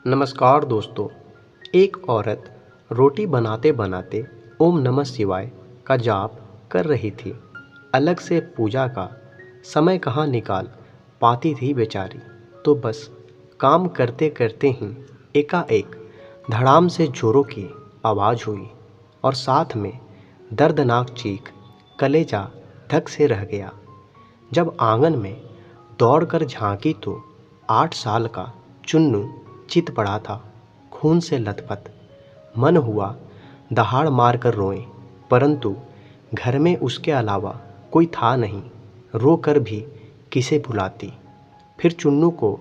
नमस्कार दोस्तों। एक औरत रोटी बनाते बनाते ओम नमः शिवाय का जाप कर रही थी। अलग से पूजा का समय कहाँ निकाल पाती थी बेचारी। तो बस काम करते करते ही एकाएक धड़ाम से जोरों की आवाज़ हुई और साथ में दर्दनाक चीख। कलेजा धक से रह गया। जब आंगन में दौड़कर झांकी तो 8 साल का चुन्नू चित पड़ा था, खून से लथपथ। मन हुआ दहाड़ मार कर रोए, परंतु घर में उसके अलावा कोई था नहीं। रो कर भी किसे बुलाती। फिर चुन्नू को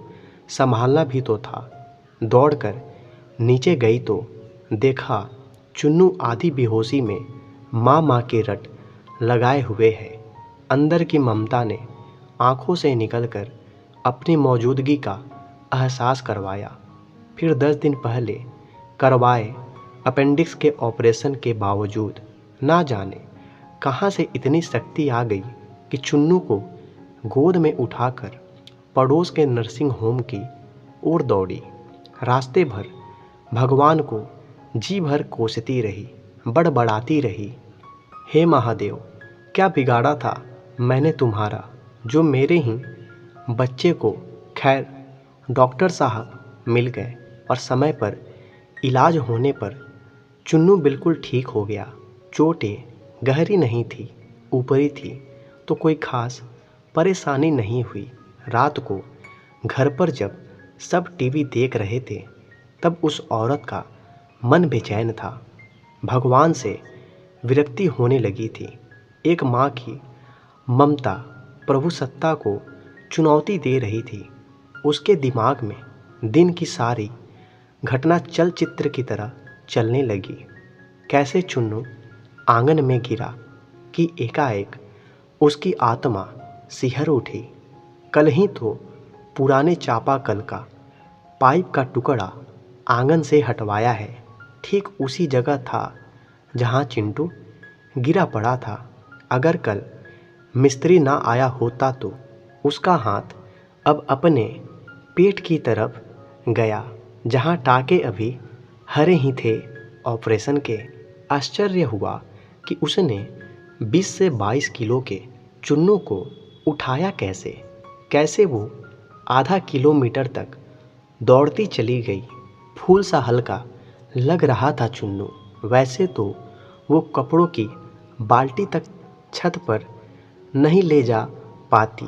संभालना भी तो था। दौड़कर नीचे गई तो देखा चुन्नू आधी बेहोशी में माँ माँ के रट लगाए हुए है। अंदर की ममता ने आंखों से निकलकर अपनी मौजूदगी का एहसास करवाया। फिर 10 दिन पहले करवाए अपेंडिक्स के ऑपरेशन के बावजूद ना जाने कहाँ से इतनी शक्ति आ गई कि चुन्नू को गोद में उठाकर पड़ोस के नर्सिंग होम की ओर दौड़ी। रास्ते भर भगवान को जी भर कोसती रही, बड़बड़ाती रही। हे महादेव, क्या बिगाड़ा था मैंने तुम्हारा, जो मेरे ही बच्चे को। खैर डॉक्टर साहब मिल गए और समय पर इलाज होने पर चुन्नू बिल्कुल ठीक हो गया। चोटें गहरी नहीं थी, ऊपरी थी, तो कोई खास परेशानी नहीं हुई। रात को घर पर जब सब टीवी देख रहे थे तब उस औरत का मन बेचैन था। भगवान से विरक्ति होने लगी थी। एक माँ की ममता प्रभु सत्ता को चुनौती दे रही थी। उसके दिमाग में दिन की सारी घटना चलचित्र की तरह चलने लगी। कैसे चुन्नू आंगन में गिरा कि एकाएक उसकी आत्मा सिहर उठी। कल ही तो पुराने चापाकल का पाइप का टुकड़ा आंगन से हटवाया है। ठीक उसी जगह था जहां चिंटू गिरा पड़ा था। अगर कल मिस्त्री ना आया होता तो उसका हाथ अब अपने पेट की तरफ गया, जहां टाके अभी हरे ही थे ऑपरेशन के। आश्चर्य हुआ कि उसने 20 से 22 किलो के चुन्नू को उठाया कैसे। कैसे वो आधा किलोमीटर तक दौड़ती चली गई। फूल सा हल्का लग रहा था चुन्नू। वैसे तो वो कपड़ों की बाल्टी तक छत पर नहीं ले जा पाती।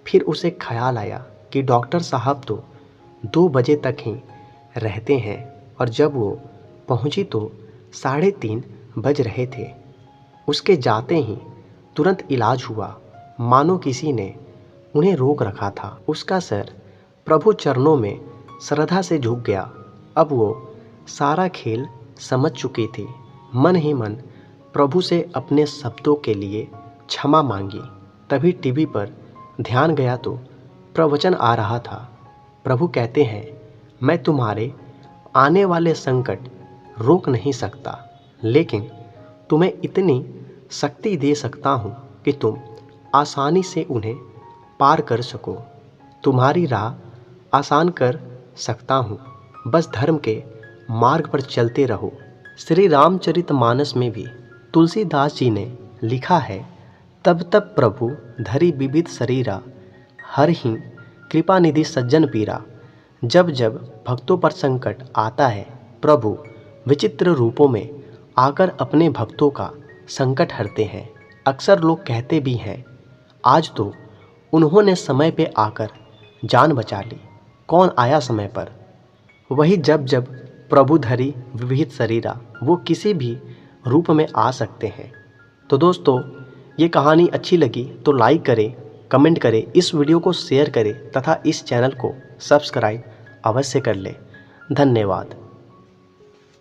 फिर उसे ख्याल आया कि डॉक्टर साहब तो 2 बजे तक ही रहते हैं और जब वो पहुंची तो 3:30 बज रहे थे। उसके जाते ही तुरंत इलाज हुआ, मानो किसी ने उन्हें रोक रखा था। उसका सर प्रभु चरणों में श्रद्धा से झुक गया। अब वो सारा खेल समझ चुकी थी। मन ही मन प्रभु से अपने शब्दों के लिए क्षमा मांगी। तभी टीवी पर ध्यान गया तो प्रवचन आ रहा था। प्रभु कहते हैं, मैं तुम्हारे आने वाले संकट रोक नहीं सकता, लेकिन तुम्हें इतनी शक्ति दे सकता हूँ कि तुम आसानी से उन्हें पार कर सको। तुम्हारी राह आसान कर सकता हूँ, बस धर्म के मार्ग पर चलते रहो। श्री रामचरितमानस में भी तुलसीदास जी ने लिखा है, तब तब प्रभु धरि विविध शरीरा, हर ही कृपा निधि सज्जन पीरा। जब जब भक्तों पर संकट आता है, प्रभु विचित्र रूपों में आकर अपने भक्तों का संकट हरते हैं। अक्सर लोग कहते भी हैं, आज तो उन्होंने समय पे आकर जान बचा ली। कौन आया समय पर? वही जब जब प्रभु धरि विविध शरीरा, वो किसी भी रूप में आ सकते हैं। तो दोस्तों, ये कहानी अच्छी लगी तो लाइक करें, कमेंट करें, इस वीडियो को शेयर करें तथा इस चैनल को सब्सक्राइब अवश्य कर लें। धन्यवाद।